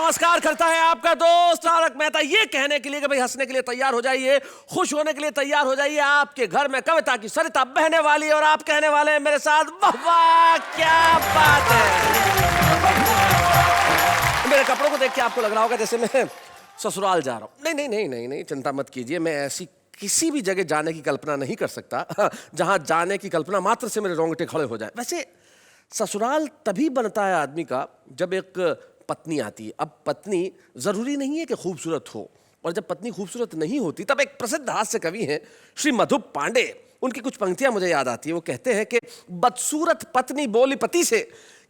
नमस्कार करता है आपका दोस्त तारक मेहता, ये कहने के लिए कि भाई हंसने के लिए तैयार हो जाइए, खुश होने के लिए तैयार हो जाइए। आपके घर में कविता की सरिता बहने वाली है और आप कहने वाले हैं मेरे साथ, वाह वाह क्या बात है। मेरे कपड़ों को देख के आपको लग रहा होगा जैसे मैं ससुराल जा रहा हूं। नहीं, चिंता मत कीजिए। मैं ऐसी किसी भी जगह जाने की कल्पना नहीं कर सकता जहां जाने की कल्पना मात्र से मेरे रोंगटे खड़े हो जाए। वैसे ससुराल तभी बनता है आदमी का जब एक पत्नी आती है। अब पत्नी जरूरी नहीं है कि खूबसूरत हो, और जब पत्नी खूबसूरत नहीं होती तब एक प्रसिद्ध हास्य कवि हैं श्री मधुप पांडे, उनकी कुछ पंक्तियां मुझे याद आती है। वो कहते हैं कि बदसूरत पत्नी बोली पति से,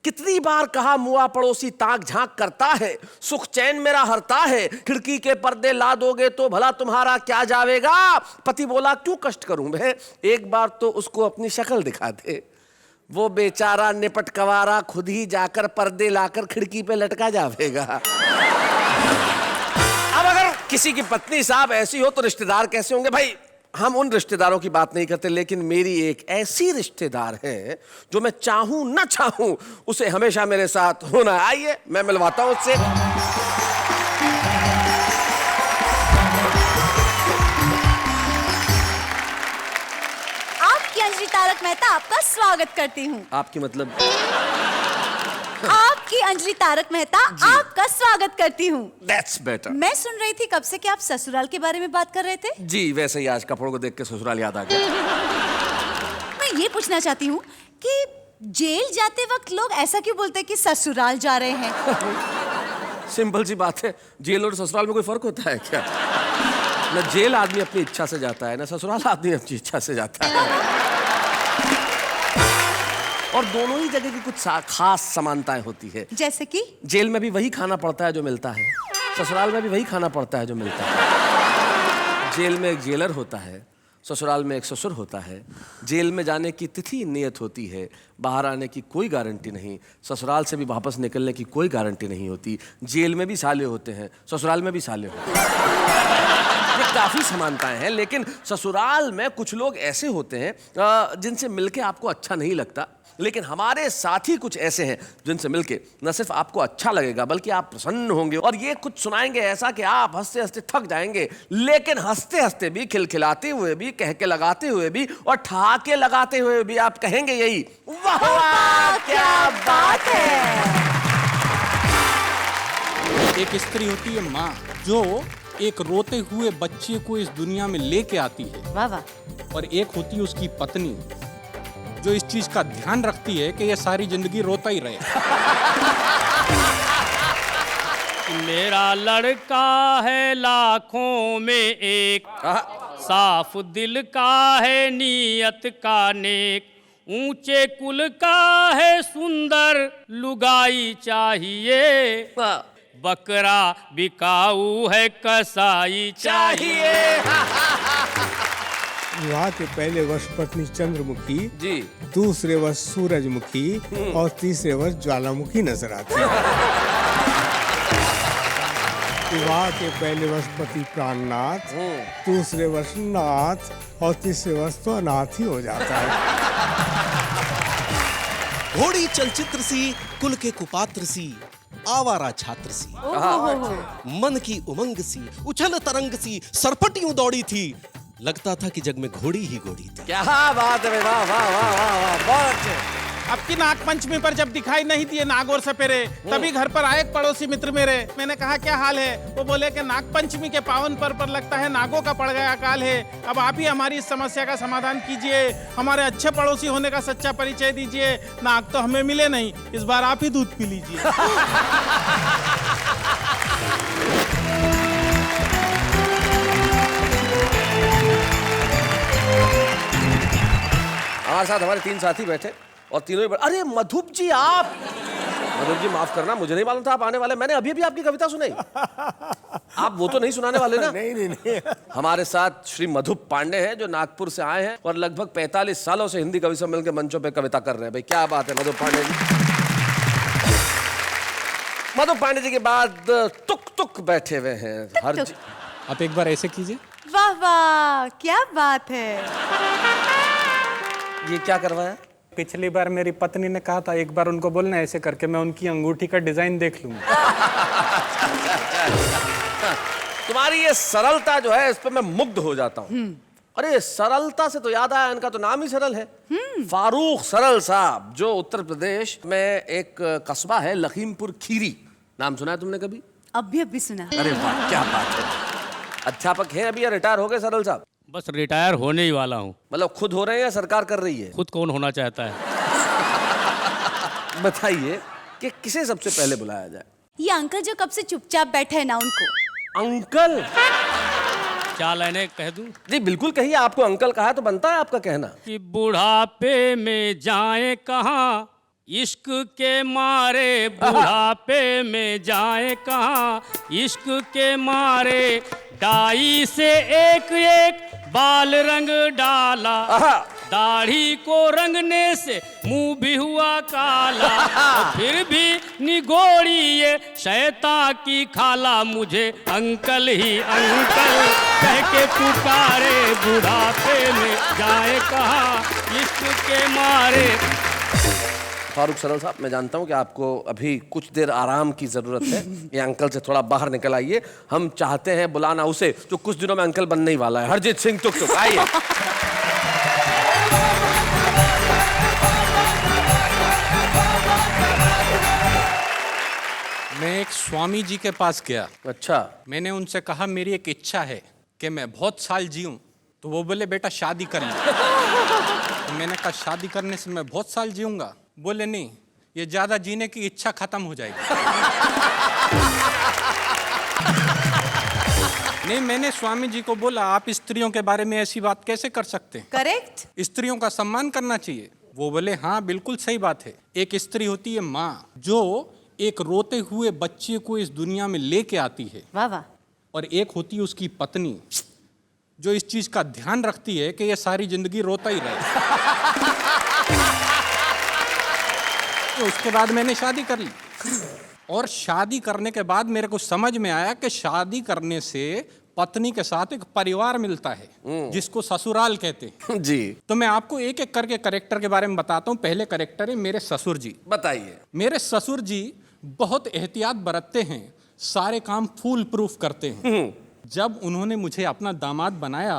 कितनी बार कहा मुआ पड़ोसी ताक झांक करता है, सुख चैन मेरा हरता है, खिड़की के पर्दे ला दोगे तो भला तुम्हारा क्या जावेगा। पति बोला क्यों कष्ट करूं मैं, एक बार तो उसको अपनी शक्ल दिखा दे। वो बेचारा निपट कवारा खुद ही जाकर पर्दे लाकर खिड़की पे लटका जावेगा। अब अगर किसी की पत्नी साहब ऐसी हो तो रिश्तेदार कैसे होंगे भाई। हम उन रिश्तेदारों की बात नहीं करते, लेकिन मेरी एक ऐसी रिश्तेदार है जो मैं चाहूं न चाहूं उसे हमेशा मेरे साथ होना। आइए मैं मिलवाता हूं उससे। अंजलि तारक मेहता आपका स्वागत करती हूँ। आपकी मतलब आपकी अंजलि तारक मेहता आपका स्वागत करती हूँ। That's better। मैं सुन रही थी कब से कि आप ससुराल के बारे में बात कर रहे थे। जी वैसे ही आज कपड़ों को देख के ससुराल याद आ गया। मैं ये पूछना चाहती हूँ कि जेल जाते वक्त लोग ऐसा क्यों बोलते हैं कि ससुराल जा रहे हैं। सिंपल सी बात है, जेल और ससुराल में कोई फर्क होता है क्या। न जेल आदमी अपनी इच्छा से जाता है, न ससुराल आदमी अपनी इच्छा से जाता है। और दोनों ही जगह की कुछ खास समानताएं होती है। जैसे कि जेल में भी वही खाना पड़ता है जो मिलता है, ससुराल में भी वही खाना पड़ता है जो मिलता है। जेल में एक जेलर होता है, ससुराल में एक ससुर होता है। जेल में जाने की तिथि नियत होती है, बाहर आने की कोई गारंटी नहीं। ससुराल से भी वापस निकलने की कोई गारंटी नहीं होती। जेल में भी साले होते हैं, ससुराल में भी साले होते हैं। ये काफी समानताएं हैं, लेकिन ससुराल में कुछ लोग ऐसे होते हैं जिनसे मिलके आपको अच्छा नहीं लगता, लेकिन हमारे साथी कुछ ऐसे हैं जिनसे मिलके न सिर्फ आपको अच्छा लगेगा बल्कि आप प्रसन्न होंगे। और ये कुछ सुनाएंगे ऐसा कि आप हंसते हंसते थक जाएंगे, लेकिन हंसते हंसते भी, खिलखिलाते हुए भी, कह के लगाते हुए भी और ठहाके लगाते हुए भी आप कहेंगे यही, वाह वाह क्या बात है। एक स्त्री होती है माँ, जो एक रोते हुए बच्चे को इस दुनिया में लेके आती है। वाह वाह। और एक होती है उसकी पत्नी, जो इस चीज का ध्यान रखती है कि ये सारी जिंदगी रोता ही रहे। मेरा लड़का है लाखों में एक, साफ दिल का है नीयत का नेक, ऊंचे कुल का है सुंदर लुगाई चाहिए, बकरा बिकाऊ है कसाई चाहिए। विवाह के पहले वर्ष पत्नी चंद्रमुखी जी, दूसरे वर्ष सूरजमुखी और तीसरे वर्ष ज्वालामुखी नजर आती है। विवाह के पहले वर्ष पति प्राणनाथ, दूसरे वर्ष नाथ और तीसरे वर्ष तो अनाथ ही हो जाता है। घोड़ी चलचित्र सी, कुल के कुपात्र सी, आवारा छात्र सी, मन की उमंग सी, उछल तरंग सी, सरपटियों दौड़ी थी, लगता था कि जग में घोड़ी ही घोड़ी थी। क्या बात है, वाह वाह वाह वाह, बहुत अच्छे। अब की नाग पंचमी पर जब दिखाई नहीं दिए नाग और सपेरे, तभी घर पर आए एक पड़ोसी मित्र मेरे। मैंने कहा क्या हाल है। वो बोले कि नाग पंचमी के पावन पर्व पर लगता है नागों का पड़ गया अकाल है। अब आप ही हमारी इस समस्या का समाधान कीजिए, हमारे अच्छे पड़ोसी होने का सच्चा परिचय दीजिए। नाग तो हमें मिले नहीं, इस बार आप ही दूध पी लीजिए। हमारे साथ हमारे तीन साथी बैठे और तीनों ही अरे मधुप जी, आप मधुप जी माफ करना, मुझे नहीं मालूम था आप आने वाले। मैंने अभी अभी आपकी कविता सुनाई। आप वो तो नहीं सुनाने वाले ना। नहीं। हमारे साथ श्री मधुप पांडे हैं जो नागपुर से आए हैं और लगभग 45 सालों से हिंदी कवि सम्मेलन के मंचों पे कविता कर रहे हैं। भाई क्या बात है मधुप पांडे जी। मधुप पांडे जी के बाद तुक तुक बैठे हुए हैं हर जी। आप एक बार ऐसे कीजिए। वाह वाह क्या बात है। ये क्या करवाया। पिछली बार मेरी पत्नी ने कहा था एक बार उनको बोलना ऐसे करके मैं उनकी अंगूठी का डिजाइन देख लूंगा। तुम्हारी ये सरलता जो है इस पे मैं मुग्ध हो जाता हूँ। अरे सरलता से तो याद आया, इनका तो नाम ही सरल है। फारूक सरल साहब, जो उत्तर प्रदेश में एक कस्बा है लखीमपुर खीरी, नाम सुना है तुमने कभी? अभी सुना। अरे वाह, क्या बात है। अध्यापक हैं अभी या रिटायर हो गए सरल साहब? बस रिटायर होने ही वाला हूँ। मतलब खुद हो रहे हैं या सरकार कर रही है? खुद कौन होना चाहता है? बताइए कि किसे सबसे पहले बुलाया जाए? ये अंकल जो कब से चुपचाप बैठे हैं ना, उनको। अंकल? क्या लाइनें कह दूं? जी बिल्कुल कहिए, आपको अंकल कहा है तो बनता है आपका कहना। कि बुढ़ापे में जाए कहाँ, इश्क के मारे बुढ़ापे में जाए कहाँ, इश्क के मारे डाई से एक एक बाल रंग डाला, दाढ़ी को रंगने से मुंह भी हुआ काला, और फिर भी निगोड़ी ये शैतान की खाला, मुझे अंकल ही अंकल कह के पुकारे, बुढ़ापे में जाए कहाँ, इश्क के मारे। फारूक सरल साहब, मैं जानता हूं कि आपको अभी कुछ देर आराम की जरूरत है। ये अंकल से थोड़ा बाहर निकल आइए। हम चाहते हैं बुलाना उसे जो कुछ दिनों में अंकल बनने ही वाला है, हरजीत सिंह टुक टुक। आइए। मैं एक स्वामी जी के पास गया। अच्छा। मैंने उनसे कहा मेरी एक इच्छा है कि मैं बहुत साल जीऊं। तो वो बोले बेटा शादी कर ले। तो मैंने कहा शादी करने से मैं बहुत साल जीऊंगा? बोले नहीं, ये ज्यादा जीने की इच्छा खत्म हो जाएगी। नहीं, मैंने स्वामी जी को बोला आप स्त्रियों के बारे में ऐसी बात कैसे कर सकते हैं? करेक्ट। स्त्रियों का सम्मान करना चाहिए। वो बोले हाँ बिल्कुल सही बात है। एक स्त्री होती है माँ, जो एक रोते हुए बच्चे को इस दुनिया में लेके आती है, वाह वाह। और एक होती है उसकी पत्नी, जो इस चीज का ध्यान रखती है कि ये सारी जिंदगी रोता ही रहे। तो उसके बाद मैंने शादी कर ली, और शादी करने के बाद मेरे को समझ में आया कि शादी करने से पत्नी के साथ एक परिवार मिलता है, जिसको ससुराल कहते हैं। जी तो मैं आपको एक एक करके कैरेक्टर के बारे में बताता हूँ। पहले कैरेक्टर है मेरे ससुर जी। बताइए। मेरे ससुर जी बहुत एहतियात बरतते हैं, सारे काम फूल प्रूफ करते हैं। जब उन्होंने मुझे अपना दामाद बनाया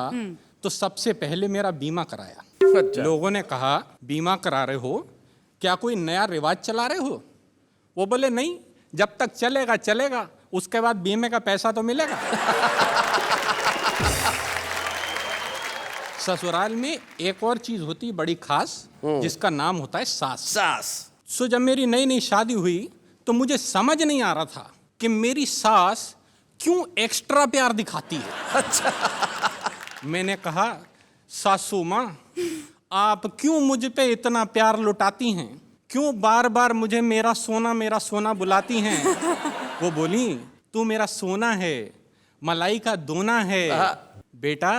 तो सबसे पहले मेरा बीमा कराया। अच्छा। लोगों ने कहा बीमा करा रहे हो, क्या कोई नया रिवाज चला रहे हो? वो बोले नहीं, जब तक चलेगा चलेगा, उसके बाद बीमे का पैसा तो मिलेगा। ससुराल में एक और चीज होती है बड़ी खास, जिसका नाम होता है सास। सास। सो जब मेरी नई नई शादी हुई तो मुझे समझ नहीं आ रहा था कि मेरी सास क्यों एक्स्ट्रा प्यार दिखाती है। अच्छा। मैंने कहा सासू माँ, आप क्यों मुझ पे इतना प्यार लुटाती हैं? क्यों बार बार मुझे मेरा सोना बुलाती हैं? वो बोली तू मेरा सोना है, मलाई का दोना है, बेटा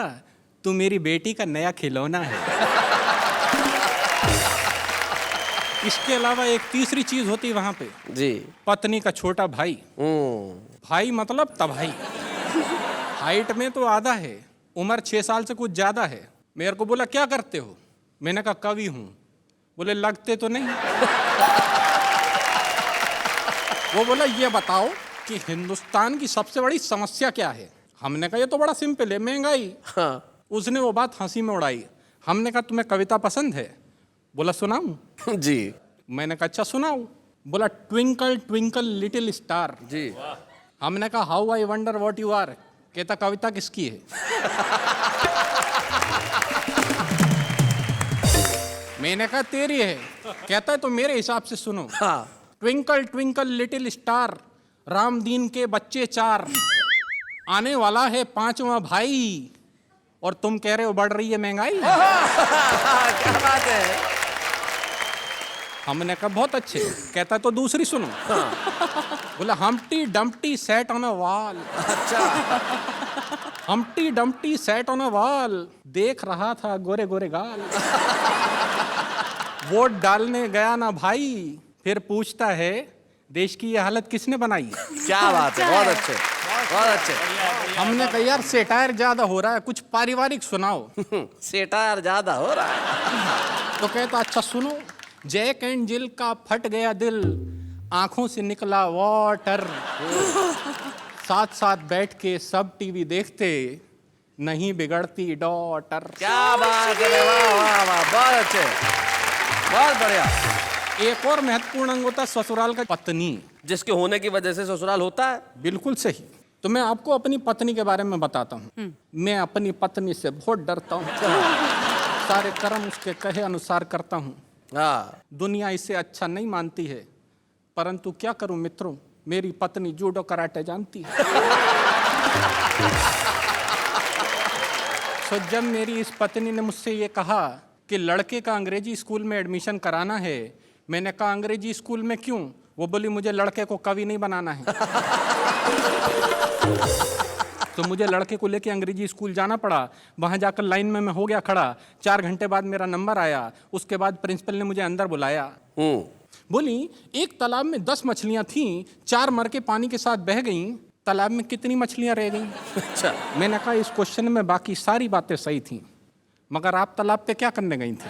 तू मेरी बेटी का नया खिलौना है। इसके अलावा एक तीसरी चीज होती है वहां पे। जी। पत्नी का छोटा भाई। भाई मतलब तभाई। हाइट में तो आधा है, उम्र 6 साल से कुछ ज्यादा है। मेरे को बोला क्या करते हो? मैंने कहा कवि हूं। बोले लगते तो नहीं। वो बोला ये बताओ कि हिंदुस्तान की सबसे बड़ी समस्या क्या है? हमने कहा ये तो बड़ा सिंपल है, महंगाई। हाँ। उसने वो बात हंसी में उड़ाई। हमने कहा तुम्हें कविता पसंद है? बोला सुनाऊं? जी। मैंने कहा अच्छा सुनाओ। बोला ट्विंकल ट्विंकल लिटिल स्टार। जी। हमने कहा how I wonder what you are. कहता कविता किसकी है? मैंने कहा तेरी है। कहता है तो मेरे हिसाब से सुनो। हाँ। Twinkle twinkle little star, Ram दीन के बच्चे 4, आने वाला है 5वां भाई, और तुम कह रहे हो बढ़ रही है महंगाई। क्या बात है। हमने कहा बहुत अच्छे। कहता तो दूसरी सुनो। बोला Humpty Dumpty sat on a wall. अच्छा। Humpty Dumpty sat on a wall, देख रहा था गोरे गोरे गाल। वोट डालने गया ना भाई, फिर पूछता है देश की ये हालत किसने बनाई? क्या बात है, बहुत अच्छे, बहुत अच्छे। हमने कहा यार सेटायर ज्यादा हो रहा है, कुछ पारिवारिक सुनाओ। सेटायर ज्यादा हो रहा है। तो कहता अच्छा सुनो, जैक एंड जिल का फट गया दिल, आंखों से निकला वाटर। साथ साथ बैठ के सब टीवी देखते, नहीं बिगड़ती डॉटर। क्या बात है, वाह वाह वाह, बहुत अच्छे, बहुत बढ़िया। एक और महत्वपूर्ण अंग होता है ससुराल का पत्नी, जिसके होने की वजह से ससुराल होता है। बिल्कुल सही। तो मैं आपको अपनी पत्नी के बारे में बताता हूँ। मैं अपनी पत्नी से बहुत डरता हूँ, सारे कर्म उसके कहे अनुसार करता हूँ। हाँ, दुनिया इसे अच्छा नहीं मानती है, परंतु क्या करूं मित्रों, मेरी पत्नी जूडो कराटे जानती है। तो जब मेरी इस पत्नी ने मुझसे ये कहा कि लड़के का अंग्रेजी स्कूल में एडमिशन कराना है, मैंने कहा अंग्रेजी स्कूल में क्यों? वो बोली मुझे लड़के को कवि नहीं बनाना है। तो मुझे लड़के को लेके अंग्रेजी स्कूल जाना पड़ा। वहाँ जाकर लाइन में मैं हो गया खड़ा। 4 घंटे बाद मेरा नंबर आया। उसके बाद प्रिंसिपल ने मुझे अंदर बुलाया। बोली एक तालाब में 10 मछलियाँ थीं, 4 मर के पानी के साथ बह गईं, तालाब में कितनी मछलियाँ रह गईं? अच्छा। मैंने कहा इस क्वेश्चन में बाकी सारी बातें सही थीं, मगर आप तालाब पे क्या करने गई थी?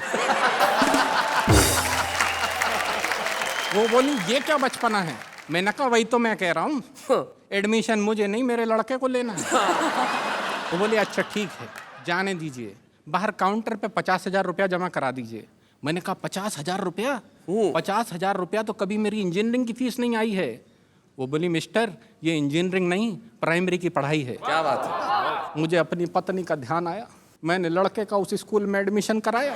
वो बोली ये क्या बचपना है? मैंने कहा वही तो मैं कह रहा हूँ, एडमिशन मुझे नहीं मेरे लड़के को लेना है। वो बोली अच्छा ठीक है, जाने दीजिए, बाहर काउंटर पे 50,000 रुपया जमा करा दीजिए। मैंने कहा 50,000 रुपया? 50,000 रुपया तो कभी मेरी इंजीनियरिंग की फीस नहीं आई है। वो बोली मिस्टर ये इंजीनियरिंग नहीं, प्राइमरी की पढ़ाई है। क्या बात है। मुझे अपनी पत्नी का ध्यान आया, मैंने लड़के का उस स्कूल में एडमिशन कराया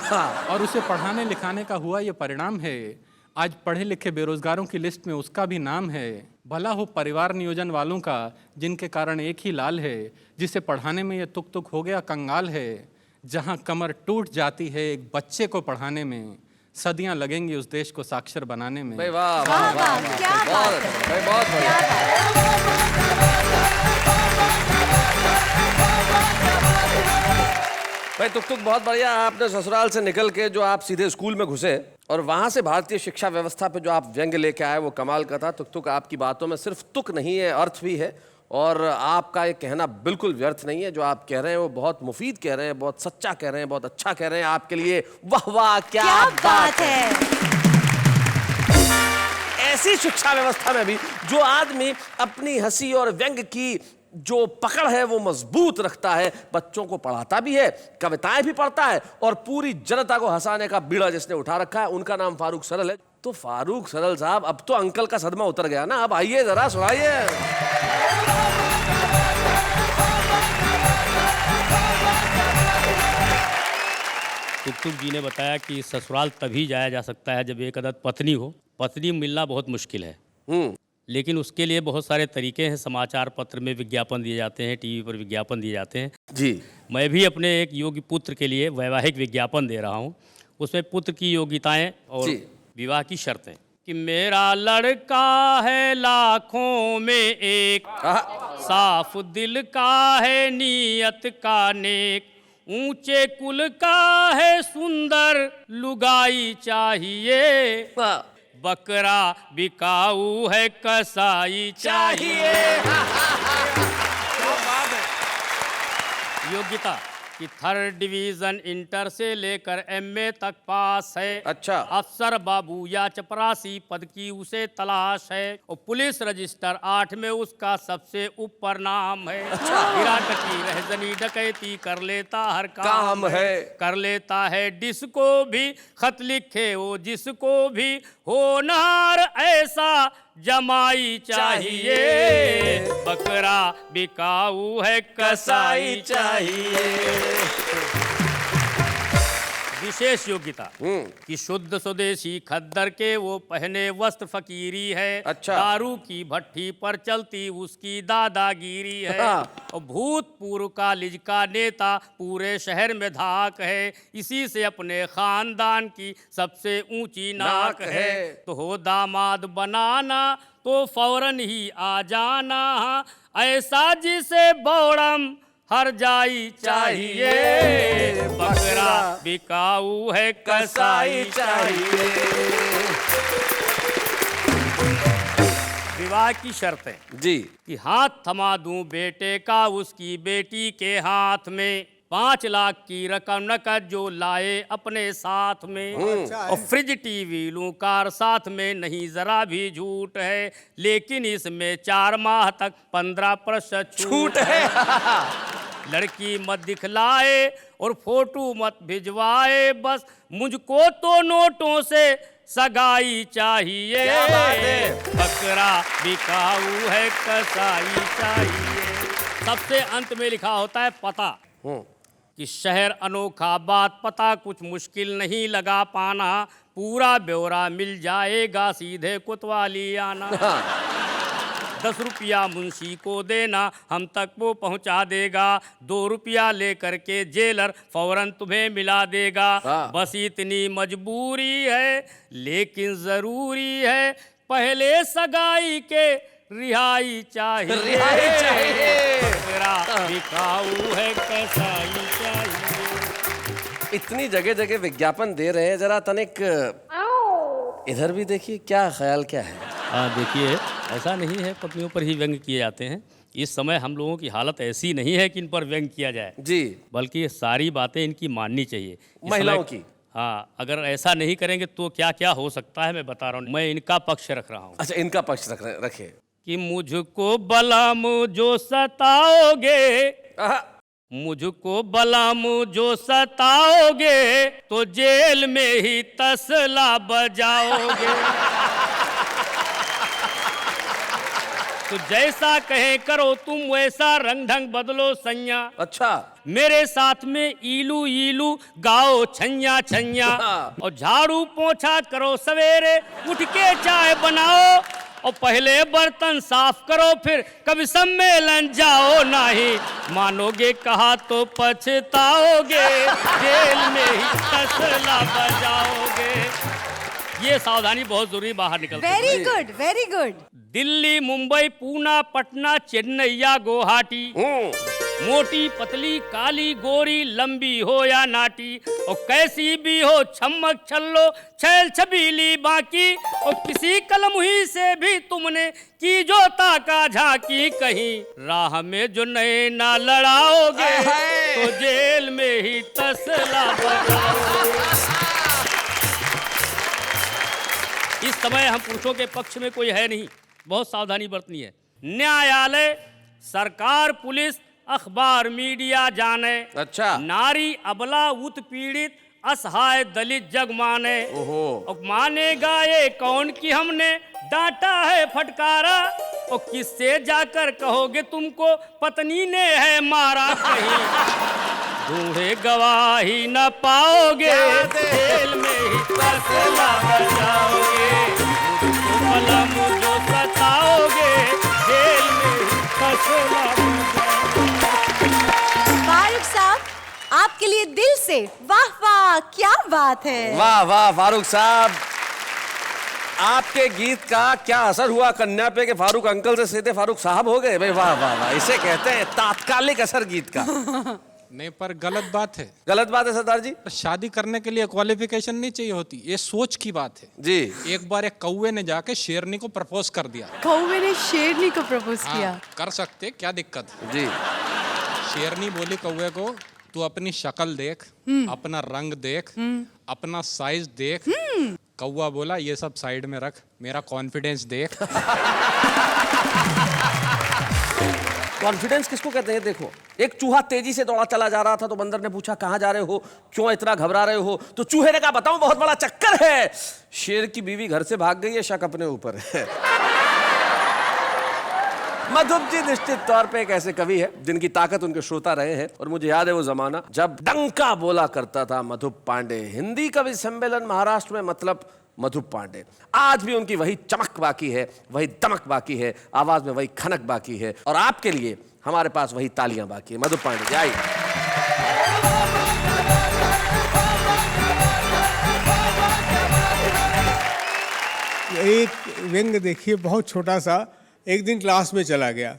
और उसे पढ़ाने लिखाने का हुआ ये परिणाम है। आज पढ़े लिखे बेरोजगारों की लिस्ट में उसका भी नाम है। भला हो परिवार नियोजन वालों का, जिनके कारण एक ही लाल है, जिसे पढ़ाने में ये तुक तुक हो गया कंगाल है। जहाँ कमर टूट जाती है एक बच्चे को पढ़ाने में, सदियां लगेंगी उस देश को साक्षर बनाने में। भाई वाह वाह वाह, क्या बहुत बात है। भाई, बहुत बढ़िया। भाई तुक तुक बहुत बढ़िया। आपने ससुराल से निकल के जो आप सीधे स्कूल में घुसे और वहां से भारतीय शिक्षा व्यवस्था पे जो आप व्यंग्य लेके आए वो कमाल का था। तुक तुक आपकी बातों में सिर्फ तुक नहीं है, अर्थ भी है, और आपका ये कहना बिल्कुल व्यर्थ नहीं है। जो आप कह रहे हैं वो बहुत मुफीद कह रहे हैं, बहुत सच्चा कह रहे हैं, बहुत अच्छा कह रहे हैं। आपके लिए वाह वाह, क्या बात है। ऐसी शिक्षा व्यवस्था में भी जो आदमी अपनी हंसी और व्यंग की जो पकड़ है वो मजबूत रखता है, बच्चों को पढ़ाता भी है, कविताएं भी पढ़ता है, और पूरी जनता को हंसाने का बीड़ा जिसने उठा रखा है उनका नाम फारूक सरल है। तो फारूक सरल साहब, अब तो अंकल का सदमा उतर गया ना, अब आइए जरा सुनाइए। तुक जी ने बताया कि ससुराल तभी जाया जा सकता है जब एक अदद पत्नी हो। पत्नी मिलना बहुत मुश्किल है, लेकिन उसके लिए बहुत सारे तरीके हैं। समाचार पत्र में विज्ञापन दिए जाते हैं, टीवी पर विज्ञापन दिए जाते हैं। जी, मैं भी अपने एक योग्य पुत्र के लिए वैवाहिक विज्ञापन दे रहा हूँ। उसमें पुत्र की योग्यताएं और जी। विवाह की शर्तें कि मेरा लड़का है लाखों में एक, साफ दिल का है नीयत का नेक, ऊंचे कुल का है सुंदर लुगाई चाहिए, बकरा बिकाऊ है कसाई चाहिए। योग्यता कि 3rd डिवीजन इंटर से लेकर एमए तक पास है। अच्छा। अफसर बाबू या चपरासी पद की उसे तलाश है, और पुलिस रजिस्टर 8 में उसका सबसे ऊपर नाम है। गिराटकी रहजनी डकैती कर लेता हर काम है, कर लेता है डिस्को भी, खत लिखे वो जिसको भी, होनहार ऐसा जमाई चाहिए, बकरा बिकाऊ है कसाई चाहिए। विशेष योग्यता कि शुद्ध स्वदेशी खद्दर के वो पहने वस्त्र फकीरी है। अच्छा। दारू की भट्टी पर चलती उसकी दादागिरी है, और भूतपूर्व कॉलेज का नेता पूरे शहर में धाक है, इसी से अपने खानदान की सबसे ऊंची नाक है। तो हो दामाद बनाना तो फौरन ही आ जाना, ऐसा जिसे बौड़म हर जाई चाहिए, बकरा बिकाऊ है कसाई चाहिए। विवाह की शर्तें जी, कि हाथ थमा दूं बेटे का उसकी बेटी के हाथ में, 5 लाख की रकम नकद जो लाए अपने साथ में, और फ्रिज टीवी लूं कार साथ में, नहीं जरा भी झूठ है, लेकिन इसमें 4 माह तक 15% छूट है। लड़की मत दिखलाए और फोटो मत भिजवाए, बस मुझको तो नोटों से सगाई चाहिए। बकरा बिकाऊ है कसाई चाहिए। सबसे अंत में लिखा होता है पता, कि शहर अनोखा बात पता कुछ मुश्किल नहीं लगा पाना, पूरा ब्यौरा मिल जाएगा सीधे कोतवाली आना। 10 रुपया मुंशी को देना हम तक वो पहुंचा देगा, 2 रुपया लेकर के जेलर फौरन तुम्हें मिला देगा। बस इतनी मजबूरी है लेकिन जरूरी है, पहले सगाई के रिहाई चाहिए। बकरा बिकाऊ है कसाई चाहिए। इतनी जगह जगह विज्ञापन दे रहे हैं, जरा तनिक इधर भी देखिए, क्या ख्याल क्या है? देखिए, ऐसा नहीं है पत्नियों पर ही व्यंग किए जाते हैं। इस समय हम लोगों की हालत ऐसी नहीं है कि इन पर व्यंग किया जाए जी, बल्कि ये सारी बातें इनकी माननी चाहिए इस महिलाओं समय। की। हाँ, अगर ऐसा नहीं करेंगे तो क्या क्या हो सकता है मैं बता रहा हूँ। मैं इनका पक्ष रख रहा हूँ अच्छा, इनका पक्ष रखे। कि मुझको बलम जो सताओगे, आहा, मुझको बलम जो सताओगे, तो जेल में ही तसला बजाओगे। तो जैसा कहे करो तुम वैसा रंग ढंग बदलो सैया। अच्छा, मेरे साथ में ईलू ईलू गाओ छैया छैया, और झाड़ू पोछा करो सवेरे, उठ के चाय बनाओ, और पहले बर्तन साफ करो, फिर कभी सम्मेलन जाओ, नहीं मानोगे कहा तो पछताओगे, जेल में ही तसला बजाओगे। ये सावधानी बहुत जरूरी, बाहर निकल। Very good, very good. Delhi, Mumbai, Poona, Patna, Chennai या गुवाहाटी, मोटी पतली काली गोरी, लंबी हो या नाटी, और कैसी भी हो छमक छल्लो छैल छबीली बाकी, और किसी कलमुही से भी तुमने की जो ताका झांकी, कहीं राह में जो नए ना लड़ाओगे, तो जेल में ही तसला बजाओगे। इस समय हम पुरुषों के पक्ष में कोई है नहीं, बहुत सावधानी बरतनी है। न्यायालय, सरकार, पुलिस, अखबार, मीडिया जाने, अच्छा, नारी अबला उत्पीड़ित असहाय दलित जग माने, और मानेगा ये कौन कि हमने डांटा है फटकारा, और किससे जाकर कहोगे तुमको पत्नी ने है मारा, कहीं ढूंढे गवाही न पाओगे, जेल में ही तसला बजाओगे, कलम जो सताओगे, जेल में ही तसला बजाओगे। फारूक साहब, आपके लिए दिल से वाह वाह, क्या बात है। वाह वाह फारूक साहब, आपके गीत का क्या असर हुआ कन्या पे कि फारूक अंकल से सीधे फारूक साहब हो गए? भाई वाह वाह वाह, इसे कहते हैं तात्कालिक असर गीत का। नहीं, पर गलत बात है। गलत बात है सरदार जी? शादी करने के लिए क्वालिफिकेशन नहीं चाहिए होती, ये सोच की बात है जी। एक बार एक कौवे ने जाके शेरनी को प्रपोज कर दिया। कौवे ने शेरनी को प्रपोज किया? कर सकते, क्या दिक्कत है? जी। शेरनी बोली कौवे को, तू अपनी शक्ल देख, अपना रंग देख, अपना साइज देख। कौवा बोला ये सब साइड में रख, मेरा कॉन्फिडेंस देख। कॉन्फिडेंस किसको कहते हैं? देखो, एक चूहा तेजी से दौड़ा चला जा रहा था तो बंदर ने पूछा कहाँ जा रहे हो, क्यों इतना घबरा रहे हो? तो चूहे ने कहा बताऊं, बहुत बड़ा चक्कर है, शेर की बीवी घर से भाग गई है, शक अपने ऊपर है। मधुप जी निश्चित तौर पे एक ऐसे कवि है जिनकी ताकत उनके श्रोता रहे हैं, और मुझे याद है वो जमाना जब डंका बोला करता था मधुप पांडे। हिंदी कवि सम्मेलन महाराष्ट्र में मतलब मधुप पांडे। आज भी उनकी वही चमक बाकी है, वही दमक बाकी है, आवाज में वही खनक बाकी है, और आपके लिए हमारे पास वही तालियां बाकी है। मधुप पांडे जी आइए। एक व्यंग देखिए, बहुत छोटा सा। एक दिन क्लास में चला गया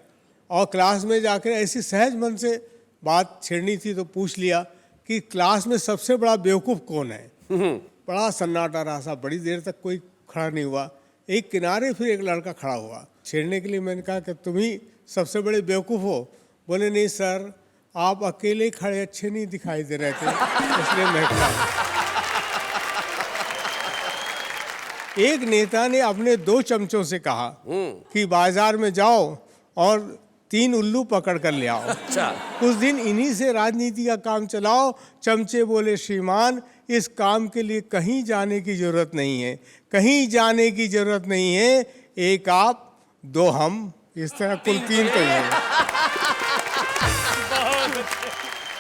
और क्लास में जाकर ऐसी सहज मन से बात छेड़नी थी तो पूछ लिया कि क्लास में सबसे बड़ा बेवकूफ़ कौन है। बड़ा सन्नाटा रहा, सा बड़ी देर तक कोई खड़ा नहीं हुआ। एक किनारे फिर एक लड़का खड़ा हुआ छेड़ने के लिए। मैंने कहा कि तुम ही सबसे बड़े बेवकूफ़ हो? बोले नहीं सर, आप अकेले खड़े अच्छे नहीं दिखाई दे रहे थे, इसलिए मैं खड़ा। एक नेता ने अपने 2 चमचों से कहा कि बाजार में जाओ और 3 उल्लू पकड़ कर ले आओ। अच्छा। कुछ दिन इन्हीं से राजनीति का काम चलाओ। चमचे बोले, श्रीमान इस काम के लिए कहीं जाने की जरूरत नहीं है, कहीं जाने की जरूरत नहीं है। 1 आप 2 हम, इस तरह कुल 3 तो ही है।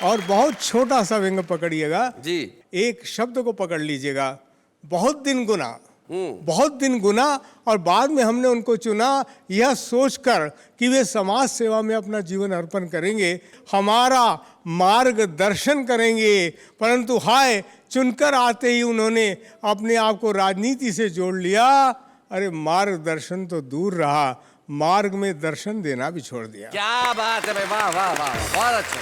और बहुत छोटा सा व्यंग पकड़िएगा जी। एक शब्द को पकड़ लीजिएगा, बहुत दिन गुना, बहुत दिन गुना। और बाद में हमने उनको चुना यह सोचकर कि वे समाज सेवा में अपना जीवन अर्पण करेंगे, हमारा मार्गदर्शन करेंगे। परंतु हाय, चुनकर आते ही उन्होंने अपने आप को राजनीति से जोड़ लिया। अरे मार्गदर्शन तो दूर रहा, मार्ग में दर्शन देना भी छोड़ दिया। क्या बात है भाई, वाह वाह वाह, बहुत अच्छा।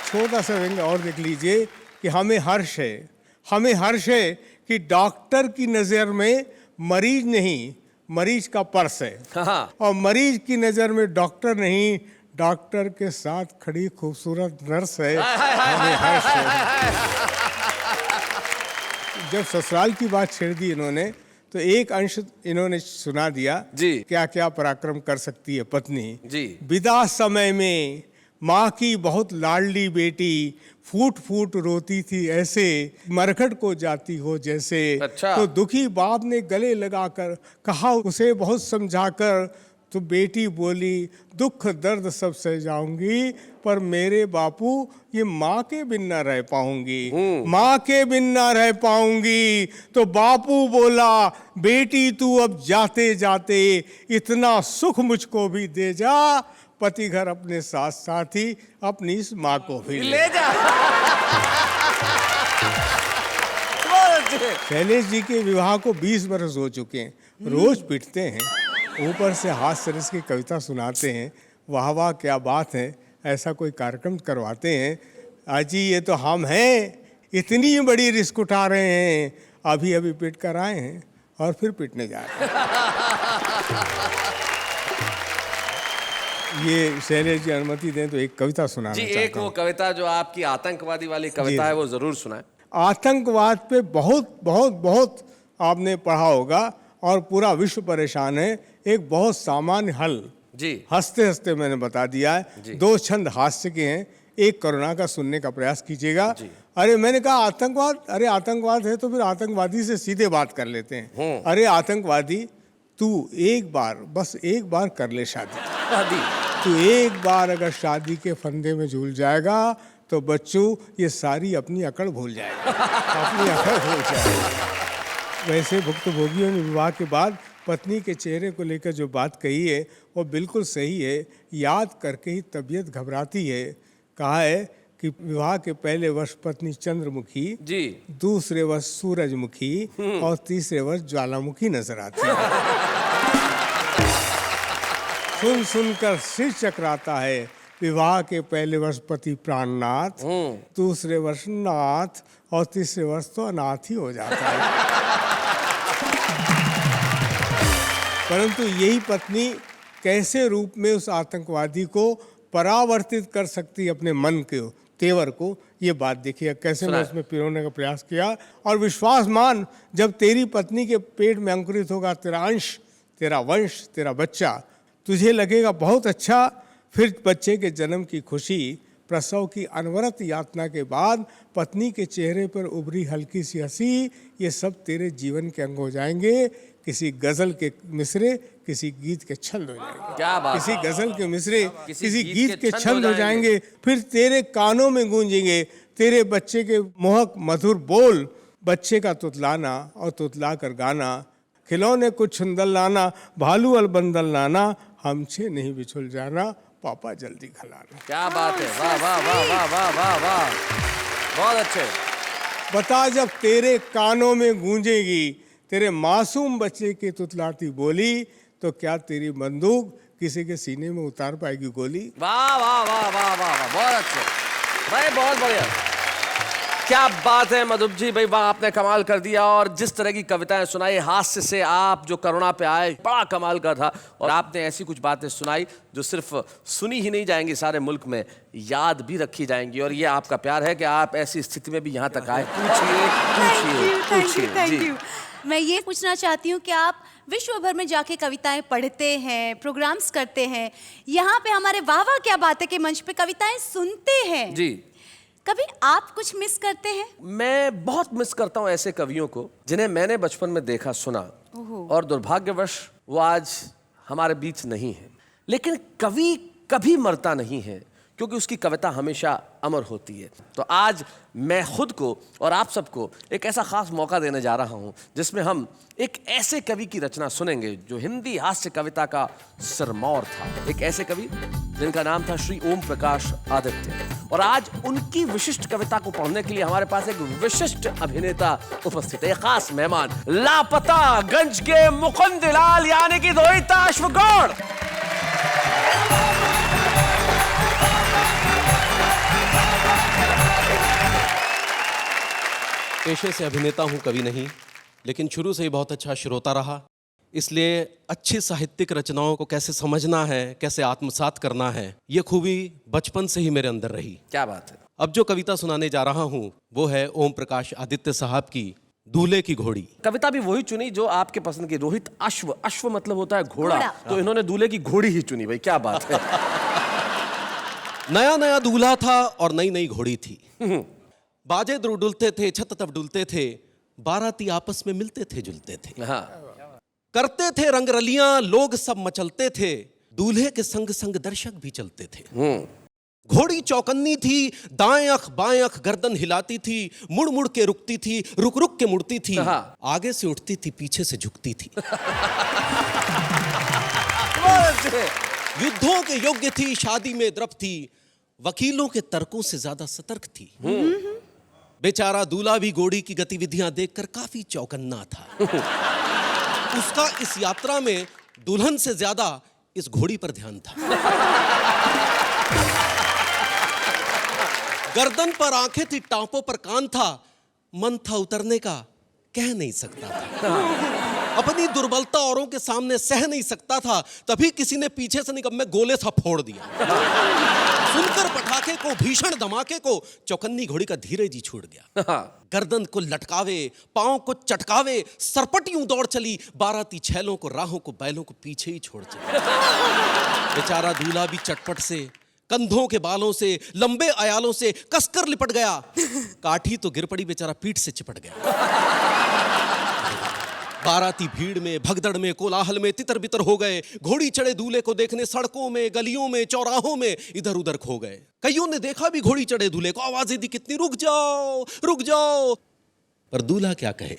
छोटा सा व्यंग और देख लीजिए कि हमें हर्ष है, हमें हर्ष है कि डॉक्टर की नज़र में मरीज नहीं, मरीज का पर्स है। हाँ। और मरीज की नज़र में डॉक्टर नहीं, डॉक्टर के साथ खड़ी खूबसूरत नर्स है। हमें हर्ष है। जब ससुराल की बात छेड़ दी इन्होंने, तो एक अंश इन्होंने सुना दिया जी। क्या क्या पराक्रम कर सकती है पत्नी। जी। विदा समय में माँ की बहुत लाडली बेटी फूट फूट रोती थी ऐसे, मरघट को जाती हो जैसे। अच्छा। तो दुखी बाप ने गले लगाकर कहा उसे बहुत समझाकर, तो बेटी बोली दुख दर्द सब सह जाऊंगी, पर मेरे बापू ये माँ के बिन न रह पाऊंगी, माँ के बिन न रह पाऊंगी। तो बापू बोला बेटी तू अब जाते जाते इतना सुख मुझको भी दे जा, पति घर अपने साथ साथ ही अपनी इस माँ को भी ले जा। शैलेश जी के विवाह को 20 बरस हो चुके हैं। रोज पिटते हैं, ऊपर से हास्य रस की कविता सुनाते हैं, वाह वाह क्या बात है, ऐसा कोई कार्यक्रम करवाते हैं। अजी ये तो हम हैं, इतनी बड़ी रिस्क उठा रहे हैं, अभी अभी पिट कर आए हैं और फिर पिटने जा रहे हैं। ये शैलेश जी अनुमति दें तो एक कविता सुनाना जी। चाहता एक वो हूं। कविता जो आपकी आतंकवादी वाली कविता है वो जरूर सुनाए। आतंकवाद पे बहुत बहुत बहुत आपने पढ़ा होगा और पूरा विश्व परेशान है। एक बहुत सामान्य हल जी। हंसते हंसते मैंने बता दिया है। 2 छंद हास्य के हैं, एक करुणा का सुनने का प्रयास कीजिएगा। अरे मैंने कहा आतंकवाद, अरे आतंकवाद है तो फिर आतंकवादी से सीधे बात कर लेते हैं। अरे आतंकवादी तू एक बार, बस एक बार कर ले शादी। तू एक बार अगर शादी के फंदे में झूल जाएगा तो बच्चों ये सारी अपनी अकड़ भूल जाएगा, अपनी अकड़ भूल जाएगा। वैसे भुक्तभोगियों ने विवाह के बाद पत्नी के चेहरे को लेकर जो बात कही है वो बिल्कुल सही है। याद करके ही तबीयत घबराती है। कहा है कि विवाह के पहले वर्ष पत्नी चंद्रमुखी जी, दूसरे वर्ष सूरजमुखी और तीसरे वर्ष ज्वालामुखी नजर आती है। सुन सुनकर सिर चकराता है। विवाह के पहले वर्ष पति प्राणनाथ, दूसरे वर्ष नाथ और तीसरे वर्ष तो अनाथ ही हो जाता है। परंतु यही पत्नी कैसे रूप में उस आतंकवादी को परावर्तित कर सकती अपने मन के तेवर को, ये बात देखिए कैसे मैं उसमें पिरोने का प्रयास किया। और विश्वास मान, जब तेरी पत्नी के पेट में अंकुरित होगा तेरा अंश, तेरा वंश, तेरा बच्चा, तुझे लगेगा बहुत अच्छा। फिर बच्चे के जन्म की खुशी, प्रसव की अनवरत यातना के बाद पत्नी के चेहरे पर उभरी हल्की सी हंसी, ये सब तेरे जीवन के अंग हो जाएंगे। किसी गजल के मिसरे, किसी गीत के छंद हो जाएंगे। क्या बात। किसी गजल के मिसरे, किसी गीत के छंद हो जाएंगे। फिर तेरे कानों में गूंजेंगे तेरे बच्चे के मोहक मधुर बोल, बच्चे का तुतलाना और तुतला कर गाना, खिलौने कुछ छुंदल लाना, भालू अल बंदल लाना, हमसे नहीं बिछुल जाना, पापा जल्दी खलाना। क्या बात है, वाह वाह वाह वाह वाह वाह वाह, बहुत अच्छे। बता जब तेरे कानों में गूंजेगी तेरे मासूम बच्चे की तुतलाती बोली, तो क्या तेरी बंदूक किसी के सीने में उतार पाएगी गोली। वाह वाह वाह वाह वाह वाह, बहुत अच्छे भाई, बहुत बढ़िया। क्या बात है मधुप जी, भाई वाह, आपने कमाल कर दिया। और जिस तरह की कविताएं सुनाई, हास्य से आप जो करुणा पे आए, बड़ा कमाल का था। और आपने ऐसी कुछ बातें सुनाई जो सिर्फ सुनी ही नहीं जाएंगी, सारे मुल्क में याद भी रखी जाएंगी। और ये आपका प्यार है कि आप ऐसी स्थिति में भी यहाँ तक आए। पूछिए पूछिए पूछिए थैंक जी। यू। मैं ये पूछना चाहती हूँ कि आप विश्व भर में जाके कविताएं पढ़ते हैं, प्रोग्राम्स करते हैं, यहाँ पे हमारे वाह वाह क्या बात है के मंच पे कविताएं सुनते हैं जी। कभी आप कुछ मिस करते हैं? मैं बहुत मिस करता हूँ ऐसे कवियों को जिन्हें मैंने बचपन में देखा, सुना, और दुर्भाग्यवश वो आज हमारे बीच नहीं है। लेकिन कवि कभी मरता नहीं है, क्योंकि उसकी कविता हमेशा अमर होती है। तो आज मैं खुद को और आप सबको एक ऐसा खास मौका देने जा रहा हूं जिसमें हम एक ऐसे कवि की रचना सुनेंगे जो हिंदी हास्य कविता का सिरमौर था। एक ऐसे कवि जिनका नाम था श्री ओम प्रकाश आदित्य। और आज उनकी विशिष्ट कविता को पढ़ने के लिए हमारे पास एक विशिष्ट अभिनेता उपस्थित है, एक खास मेहमान, लापता गंज के मुकुंद लाल यानी कि रोहिताश गौड़। पेशे से अभिनेता हूं, कवि नहीं, लेकिन शुरू से ही बहुत अच्छा श्रोता रहा। इसलिए अच्छी साहित्यिक रचनाओं को कैसे समझना है, कैसे आत्मसात करना है, ये खूबी बचपन से ही मेरे अंदर रही। क्या बात है। अब जो कविता सुनाने जा रहा हूं वो है ओम प्रकाश आदित्य साहब की दूल्हे की घोड़ी। कविता भी वही चुनी जो आपके पसंद की, रोहित अश्व, अश्व मतलब होता है घोड़ा, घोड़ा। तो इन्होंने दूल्हे की घोड़ी ही चुनी। भाई क्या बात है। नया नया दूल्हा था और नई नई घोड़ी थी। बाजे डुलते थे, छत तब डुलते थे, बाराती आपस में मिलते थे, जुलते थे, हाँ। करते थे रंगरलियां, लोग सब मचलते थे, दूल्हे के संग संग दर्शक भी चलते थे। घोड़ी चौकन्नी थी, दाएं अख बाएं अख गर्दन हिलाती थी, मुड़ मुड़ के रुकती थी, रुक रुक के मुड़ती थी, हाँ। आगे से उठती थी, पीछे से झुकती थी। युद्धों के योग्य थी, शादी में द्रप थी, वकीलों के तर्कों से ज्यादा सतर्क थी। बेचारा दूल्हा भी घोड़ी की गतिविधियां देखकर काफी चौकन्ना था। उसका इस यात्रा में दुल्हन से ज्यादा इस घोड़ी पर ध्यान था। गर्दन पर आंखें थी, टांपों पर कान था, मन था उतरने का, कह नहीं सकता था। अपनी दुर्बलता औरों के सामने सह नहीं सकता था, तभी किसी ने पीछे से निकम्मे गोले सा फोड़ दिया। सुनकर पटाखे को, भीषण धमाके को, चौकन्नी घोड़ी का धीरे जी छूट गया। गर्दन को लटकावे, पांव को चटकावे, सरपट यूं दौड़ चली, बाराती छैलों को, राहों को, बैलों को पीछे ही छोड़ चली। बेचारा दूल्हा भी चटपट से, कंधों के बालों से, लंबे अयालों से कसकर लिपट गया। काठी तो गिर पड़ी, बेचारा पीठ से चिपट गया। बाराती भीड़ में, भगदड़ में, कोलाहल में तितर बितर हो गए। घोड़ी चढ़े दूल्हे को देखने सड़कों में, गलियों में, चौराहों में इधर उधर खो गए। कईयों ने देखा भी घोड़ी चढ़े दूल्हे को, आवाजें दी कितनी, रुक जाओ रुक जाओ। पर दूल्हा क्या कहे,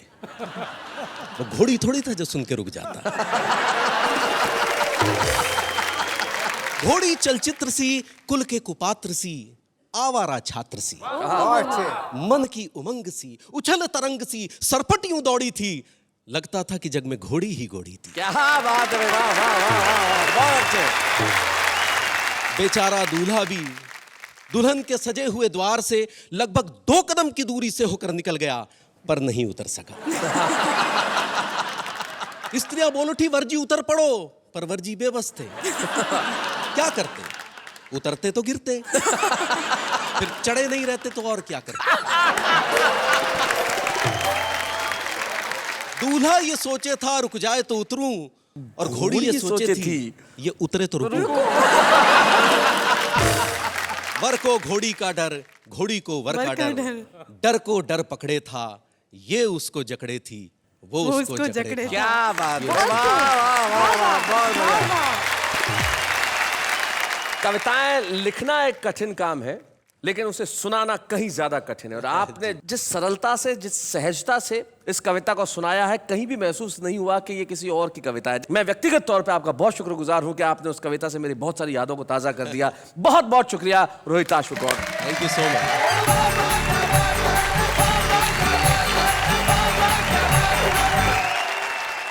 वो घोड़ी थोड़ी था जो सुन के रुक जाता। घोड़ी चलचित्र सी, कुल के कुपात्र सी, आवारा छात्र सी, मन की उमंग सी, उछल तरंग सी, सरपट यूं दौड़ी थी, लगता था कि जग में घोड़ी ही घोड़ी थी। क्या बात है। वाह वाह वाह, बहुत अच्छे। बेचारा दूल्हा भी दुल्हन के सजे हुए द्वार से लगभग 2 कदम की दूरी से होकर निकल गया, पर नहीं उतर सका। स्त्रियां बोल उठी, वर्जी उतर पड़ो, पर वर्जी बेबस थे। क्या करते, उतरते तो गिरते, फिर चढ़े नहीं रहते तो और क्या करते। दूल्हा ये सोचे था रुक जाए तो उतरूं, और घोड़ी ये सोचे थी ये उतरे तो रुकूं। वर को घोड़ी का डर, घोड़ी को वर का डर, डर को डर पकड़े था, ये उसको जकड़े थी, वो उसको जकड़े था। क्या बात है। वाह वाह वाह वाह, बहुत बढ़िया। कविताएं लिखना एक कठिन काम है, लेकिन उसे सुनाना कहीं ज्यादा कठिन है। और आपने जिस सरलता से, जिस सहजता से इस कविता को सुनाया है, कहीं भी महसूस नहीं हुआ कि ये किसी और की कविता है। मैं व्यक्तिगत तौर पे आपका बहुत शुक्रगुजार हूं कि आपने उस कविता से मेरी बहुत सारी यादों को ताजा कर दिया। बहुत बहुत शुक्रिया Rohitash Gaur. Thank you so much.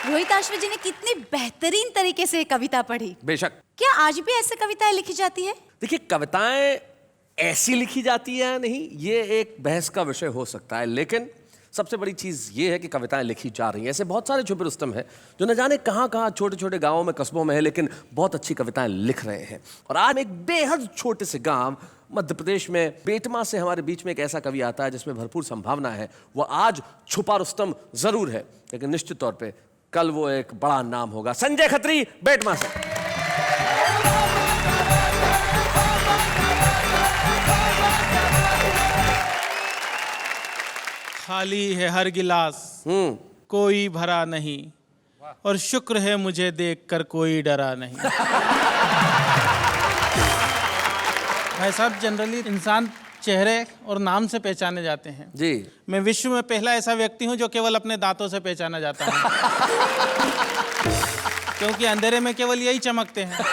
Rohitash ji ने कितनी बेहतरीन तरीके से कविता पढ़ी। बेशक। क्या आज भी ऐसे कविताएं लिखी जाती है? देखिए, कविताएं ऐसी लिखी जाती है या नहीं, ये एक बहस का विषय हो सकता है, लेकिन सबसे बड़ी चीज ये है कि कविताएं लिखी जा रही हैं। ऐसे बहुत सारे छुपे रुस्तम हैं जो न जाने कहाँ कहाँ छोटे छोटे गांवों में, कस्बों में है, लेकिन बहुत अच्छी कविताएं लिख रहे हैं। और आज एक बेहद छोटे से गांव मध्य प्रदेश में बेटमा से हमारे बीच में एक ऐसा कवि आता है जिसमें भरपूर संभावना है। वो आज छुपा रुस्तम जरूर है, लेकिन निश्चित तौर पर कल वो एक बड़ा नाम होगा। संजय खत्री, बेटमा से। खाली है हर गिलास, कोई भरा नहीं, और शुक्र है मुझे देखकर कोई डरा नहीं। भाई साहब, जनरली इंसान चेहरे और नाम से पहचाने जाते हैं जी। मैं विश्व में पहला ऐसा व्यक्ति हूं जो केवल अपने दांतों से पहचाना जाता है। क्योंकि अंधेरे में केवल यही चमकते हैं।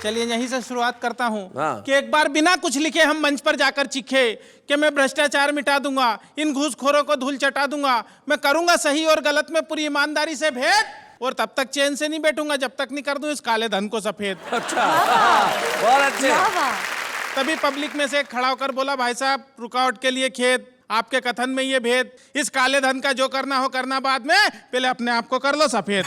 चलिए यहीं से शुरुआत करता हूँ कि एक बार बिना कुछ लिखे हम मंच पर जाकर चीखे कि मैं भ्रष्टाचार मिटा दूंगा, इन घूसखोरों को धूल चटा दूंगा, मैं करूंगा सही और गलत में पूरी ईमानदारी से भेद, और तब तक चैन से नहीं बैठूंगा जब तक नहीं कर दूं इस काले धन को सफेद। अच्छा, बहुत अच्छे। तभी पब्लिक में से एक खड़ा होकर बोला, भाई साहब रुकावट के लिए खेद, आपके कथन में ये भेद, इस काले धन का जो करना हो करना बाद में, पहले अपने आप को कर लो सफेद।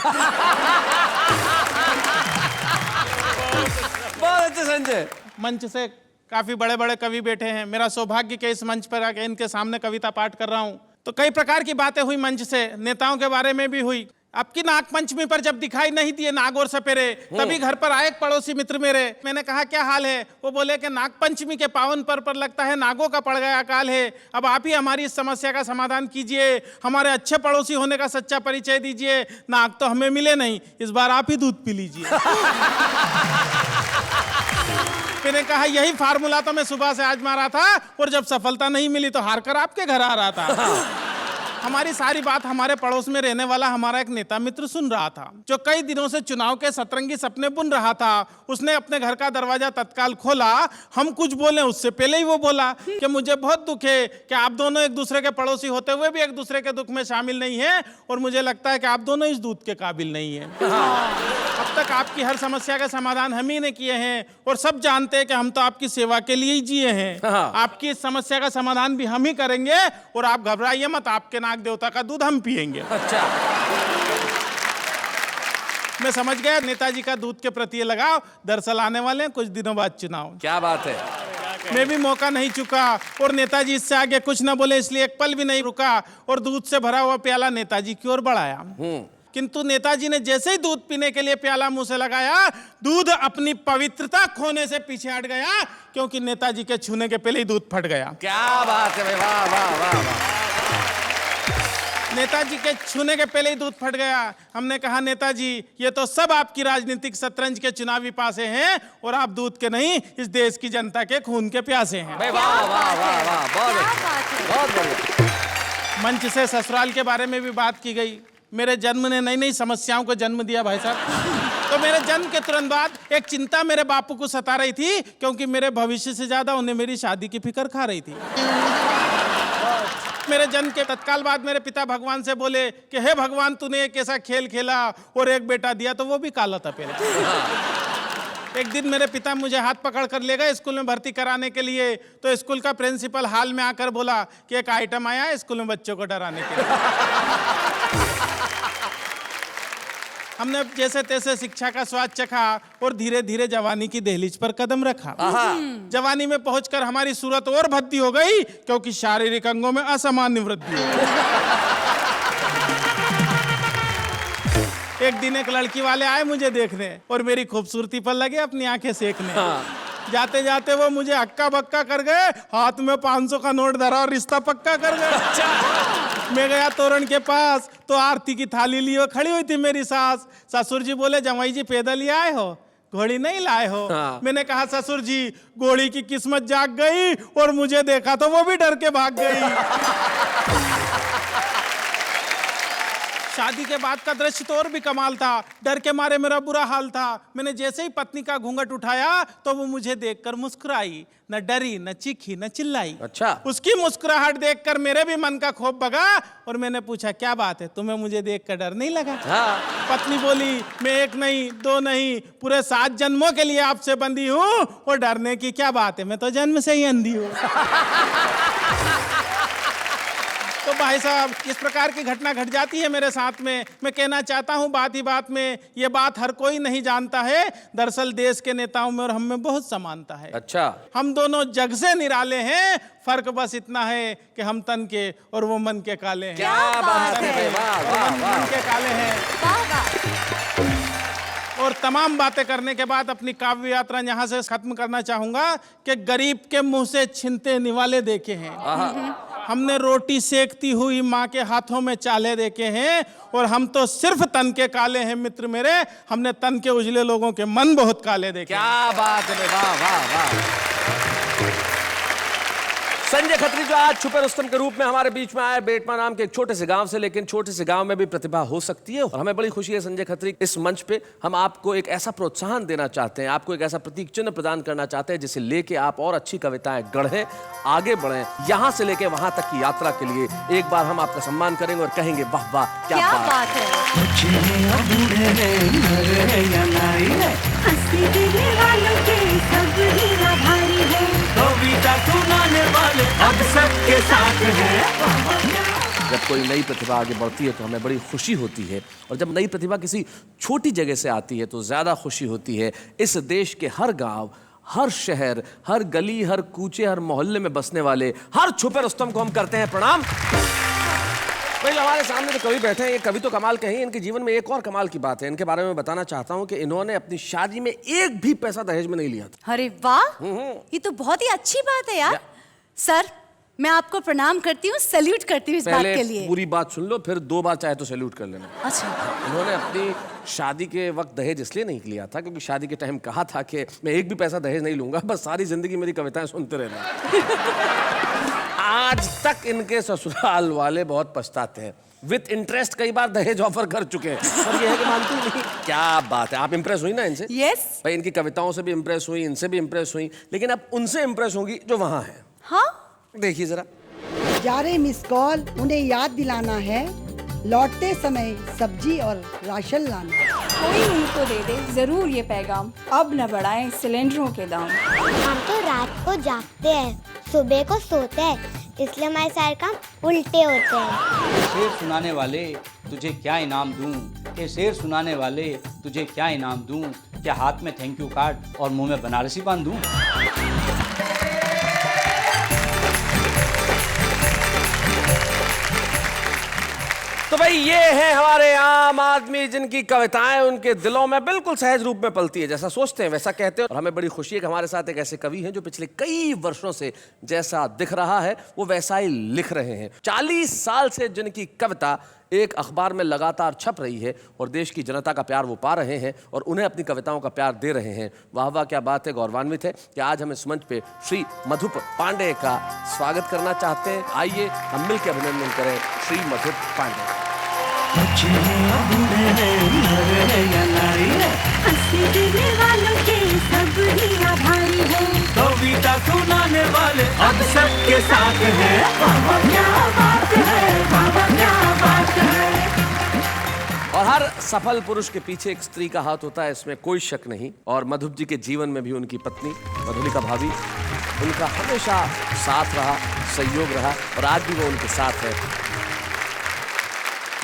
बहुत अच्छे संजय। मंच से काफी बड़े बड़े कवि बैठे हैं, मेरा सौभाग्य कि इस मंच पर आके इनके सामने कविता पाठ कर रहा हूँ। तो कई प्रकार की बातें हुई मंच से, नेताओं के बारे में भी हुई। अब की नाग पंचमी पर जब दिखाई नहीं दिए नाग और सपेरे, तभी घर पर आए एक पड़ोसी मित्र मेरे। मैंने कहा क्या हाल है? वो बोले कि नाग पंचमी के पावन पर्व पर लगता है नागों का पड़ गया अकाल है। अब आप ही हमारी इस समस्या का समाधान कीजिए, हमारे अच्छे पड़ोसी होने का सच्चा परिचय दीजिए। नाग तो हमें मिले नहीं, इस बार आप ही दूध पी लीजिए। मैंने कहा यही फार्मूला तो मैं सुबह से आजमा रहा था, और जब सफलता नहीं मिली तो हार कर आपके घर आ रहा था। हमारी सारी बात हमारे पड़ोस में रहने वाला हमारा एक नेता मित्र सुन रहा था, जो कई दिनों से चुनाव के सतरंगी सपने बुन रहा था। उसने अपने घर का दरवाजा तत्काल खोला, हम कुछ बोले उससे पहले ही वो बोला कि मुझे बहुत दुख है कि आप दोनों एक दूसरे के पड़ोसी होते हुए भी एक दूसरे के दुख में शामिल नहीं है, और मुझे लगता है कि आप दोनों इस दूध के काबिल नहीं है। अब तक आपकी हर समस्या का समाधान हम ही ने किए हैं, और सब जानते हैं कि हम तो आपकी सेवा के लिए ही जिए हैं। आपकी इस समस्या का समाधान भी हम ही करेंगे, और आप घबराइए मत, आपके नाग देवता का दूध हम पिएंगे। अच्छा, मैं समझ गया नेताजी का दूध के प्रति ये लगाव। दरअसल आने वाले हैं कुछ दिनों बाद चुनाव। क्या बात है। मैं भी मौका नहीं चुका, और नेताजी इससे आगे कुछ न बोले, इसलिए एक पल भी नहीं रुका, और दूध से भरा हुआ प्याला नेताजी की ओर बढ़ाया। किंतु नेताजी ने जैसे ही दूध पीने के लिए प्याला मुंह से लगाया, दूध अपनी पवित्रता खोने से पीछे हट गया, क्योंकि नेताजी के छूने के पहले ही दूध फट गया। क्या बात है भाई, वाह वाह वाह वाह। नेताजी के छूने के पहले ही दूध फट गया। हमने कहा नेताजी ये तो सब आपकी राजनीतिक शतरंज के चुनावी पासे हैं, और आप दूध के नहीं इस देश की जनता के खून के प्यासे हैं। वाह वाह वाह वाह, बहुत अच्छा, बहुत बढ़िया। मंच से ससुराल के बारे में भी बात की गई। मेरे जन्म ने नई नई समस्याओं को जन्म दिया भाई साहब। तो मेरे जन्म के तुरंत बाद एक चिंता मेरे बापू को सता रही थी, क्योंकि मेरे भविष्य से ज्यादा उन्हें मेरी शादी की फिक्र खा रही थी। मेरे जन्म के तत्काल बाद मेरे पिता भगवान से बोले कि हे भगवान, तूने एक ऐसा खेल खेला और एक बेटा दिया तो वो भी काला था पहले। एक दिन मेरे पिता मुझे हाथ पकड़ कर ले गए स्कूल में भर्ती कराने के लिए। तो स्कूल का प्रिंसिपल हाल में आकर बोला कि एक आइटम आया है स्कूल में बच्चों को डराने के लिए। हमने जैसे तैसे शिक्षा का स्वाद चखा, और धीरे धीरे जवानी की दहलीज पर कदम रखा। जवानी में पहुंचकर हमारी सूरत और भद्दी हो गई, क्योंकि शारीरिक अंगों में असामान्य वृद्धि हो गई। एक दिन एक लड़की वाले आए मुझे देखने, और मेरी खूबसूरती पर लगे अपनी आंखें सेकने। जाते जाते वो मुझे हक्का बक्का कर गए, हाथ में 500 का नोट धरा और रिश्ता पक्का कर गए। मैं गया तोरण के पास, तो आरती की थाली लिए खड़ी हुई थी मेरी सास। ससुर जी बोले जमाई जी पैदल ही आए हो, घोड़ी नहीं लाए हो? मैंने कहा ससुर जी घोड़ी की किस्मत जाग गई, और मुझे देखा तो वो भी डर के भाग गई। शादी के बाद का दृश्य तो और भी कमाल था। डर के मारे मेरा बुरा हाल था। मैंने जैसे ही पत्नी का घूंघट उठाया तो वो मुझे देखकर मुस्कुराई, न डरी, न चीखी, न चिल्लाई। अच्छा। उसकी मुस्कुराहट देखकर मेरे भी मन का खौफ भगा और मैंने पूछा, क्या बात है, तुम्हें मुझे देखकर डर नहीं लगा? हाँ। पत्नी बोली, मैं 1 नहीं 2 नहीं पूरे 7 जन्मों के लिए आपसे बंधी हूँ और डरने की क्या बात है, मैं तो जन्म से ही अंधी हूँ। तो भाई साहब, इस प्रकार की घटना घट जाती है मेरे साथ में। मैं कहना चाहता हूँ बात ही बात में, ये बात हर कोई नहीं जानता है। दरअसल देश के नेताओं में और हम में बहुत समानता है। अच्छा। हम दोनों जग से निराले हैं, फर्क बस इतना है कि हम तन के और वो मन के काले हैं। क्या बात है भाई, वाह और वाह हम वाह। मन के काले हैं। वाह वाह। और तमाम बातें करने के बाद अपनी काव्य यात्रा यहाँ से खत्म करना चाहूंगा कि गरीब के मुंह से छिनते निवाले देखे हैं, हमने रोटी सेकती हुई माँ के हाथों में चाले देखे हैं, और हम तो सिर्फ तन के काले हैं मित्र मेरे, हमने तन के उजले लोगों के मन बहुत काले देखे। क्या बात है, वाह वाह वाह। संजय खत्री जो आज छुपे रुस्तम के रूप में हमारे बीच में आए, बेटमा नाम के एक छोटे से गांव से, लेकिन छोटे से गांव में भी प्रतिभा हो सकती है और हमें बड़ी खुशी है संजय खत्री, इस मंच पे हम आपको एक ऐसा प्रोत्साहन देना चाहते हैं, आपको एक ऐसा प्रतीक चिन्ह प्रदान करना चाहते हैं जिसे लेके आप और अच्छी कविताएं गढ़ें, आगे बढ़ें, यहां से लेके वहां तक की यात्रा के लिए एक बार हम आपका सम्मान करेंगे और कहेंगे वाह वाह क्या बात है। अब सबके साथ है। जब कोई नई प्रतिभा आगे बढ़ती है तो हमें बड़ी खुशी होती है, और जब नई प्रतिभा किसी छोटी जगह से आती है तो ज़्यादा खुशी होती है। इस देश के हर गांव, हर शहर, हर गली, हर कूचे, हर मोहल्ले में बसने वाले हर छुपे रुस्तम को हम करते हैं प्रणाम। भाई हमारे सामने तो कवि बैठे हैं, ये कवि तो कमाल के हैं, इनके जीवन में एक और कमाल की बात है, इनके बारे में बताना चाहता हूं कि इन्होंने अपनी शादी में एक भी पैसा दहेज में नहीं लिया था। अरे वाह, ये तो बहुत ही अच्छी बात है यार। सर, मैं आपको प्रणाम करती हूँ, सैल्यूट करती हूँ इस बात के लिए। पूरी बात सुन लो, फिर 2 बार चाहे तो सैल्यूट कर लेना। अच्छा। इन्होंने अपनी शादी के वक्त दहेज इसलिए नहीं लिया था क्योंकि शादी के टाइम कहा था कि मैं एक भी पैसा दहेज नहीं लूंगा, बस सारी जिंदगी मेरी कविताएं सुनते रहना। आज तक इनके ससुराल वाले बहुत पछताते हैं, विद इंटरेस्ट कई बार दहेज ऑफर कर चुके हैं, और ये है कि मानती नहीं। क्या बात है, आप इंप्रेस हुई ना इनसे? यस। भाई इनकी कविताओं से भी इंप्रेस हुई, इनसे भी इंप्रेस हुई, लेकिन अब उनसे इंप्रेस होंगी जो वहां है। हाँ, देखिए जरा। जा रहे मिस कॉल, उन्हें याद दिलाना है, लौटते समय सब्जी और राशन लाना। कोई उनको दे दे जरूर ये पैगाम, अब न बढ़ाएं सिलेंडरों के दाम। हम तो रात को जागते हैं, सुबह को सोते हैं, इसलिए हमारे सारे काम उल्टे होते हैं। शेर सुनाने वाले तुझे क्या इनाम दूं, ये शेर सुनाने वाले तुझे क्या इनाम दूं, क्या हाथ में थैंक यू कार्ड और मुंह में बनारसी बांधूं। तो भाई ये है हमारे आम आदमी जिनकी कविताएं उनके दिलों में बिल्कुल सहज रूप में पलती है, जैसा सोचते हैं वैसा कहते हैं। और हमें बड़ी खुशी है कि हमारे साथ एक ऐसे कवि हैं जो पिछले कई वर्षों से जैसा दिख रहा है वो वैसा ही लिख रहे हैं। 40 साल से जिनकी कविता एक अखबार में लगातार छप रही है और देश की जनता का प्यार वो पा रहे हैं और उन्हें अपनी कविताओं का प्यार दे रहे हैं। वाह वाह क्या बात है, गौरवान्वित है कि आज हम इस मंच पे श्री मधुप पांडे का स्वागत करना चाहते हैं। आइए हम मिलकर अभिनंदन करें श्री मधुप पांडे। कविता सुनाने वाले अब सबके साथ है। क्या बात है, क्या बात है। और हर सफल पुरुष के पीछे एक स्त्री का हाथ होता है, इसमें कोई शक नहीं। और मधुप जी के जीवन में भी उनकी पत्नी मधुलिका भाभी उनका हमेशा साथ रहा, सहयोग रहा और आज भी वो उनके साथ है।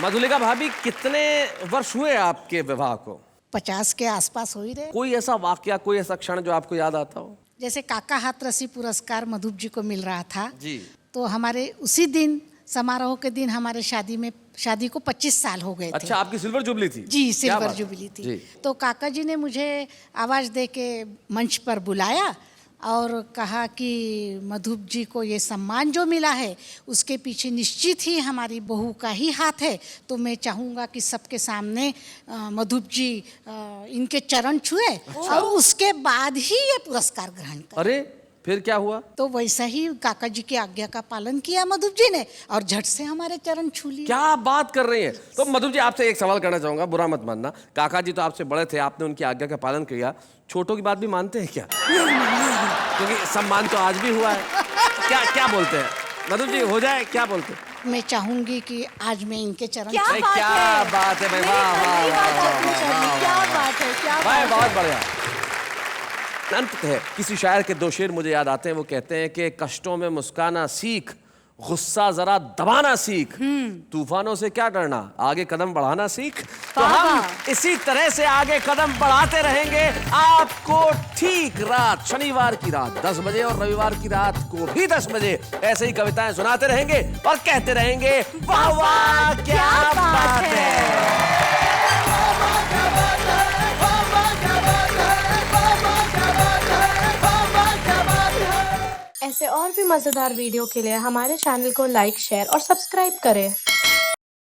मधुलिका भाभी, कितने वर्ष हुए आपके विवाह को? 50 के आसपास हो ही रहे। कोई ऐसा वाकया, कोई ऐसा क्षण जो आपको याद आता हो? जैसे काका हाथरसी पुरस्कार मधुप जी को मिल रहा था जी, तो हमारे उसी दिन समारोह के दिन हमारे शादी को 25 साल हो गए थे। अच्छा, आपकी सिल्वर जुबली थी? जी, सिल्वर जुबली थी जी। तो काका जी ने मुझे आवाज दे के मंच पर बुलाया और कहा कि मधुप जी को ये सम्मान जो मिला है उसके पीछे निश्चित ही हमारी बहू का ही हाथ है, तो मैं चाहूँगा कि सबके सामने मधुप जी इनके चरण छुए और उसके बाद ही ये पुरस्कार ग्रहण करें। अरे फिर क्या हुआ? तो वैसा ही काका जी की आज्ञा का पालन किया मधुप जी ने और झट से हमारे चरण छू लिए। क्या बात कर रही हैं? तो मधुप जी आपसे एक सवाल करना चाहूंगा, बुरा मत मानना। काका जी तो आपसे बड़े थे, आपने उनकी आज्ञा का पालन किया, छोटों की बात भी मानते हैं क्या? क्योंकि सम्मान तो आज भी हुआ है। क्या क्या बोलते हैं मधुप जी, हो जाए? क्या बोलते हैं? मैं चाहूंगी कि आज मैं इनके चरण क्या भाई, बात क्या है? बात है भाई, मेरी वाह वाह पहली बात वाह, आपने वाह, सुनी, वाह, क्या वाह, बात है, क्या भाई बात बहुत है? बढ़िया। अंततः किसी शायर के 2 शेर मुझे याद आते हैं। वो कहते हैं कि कष्टों में मुस्काना सीख, गुस्सा जरा दबाना सीख, तूफानों से क्या डरना, आगे कदम बढ़ाना सीख। तो हम इसी तरह से आगे कदम बढ़ाते रहेंगे। आपको ठीक रात, शनिवार की रात 10 बजे और रविवार की रात को भी 10 बजे ऐसे ही कविताएं सुनाते रहेंगे और कहते रहेंगे वाह वाह क्या बात है। ऐसे और भी मज़ेदार वीडियो के लिए हमारे चैनल को लाइक, शेयर और सब्सक्राइब करें।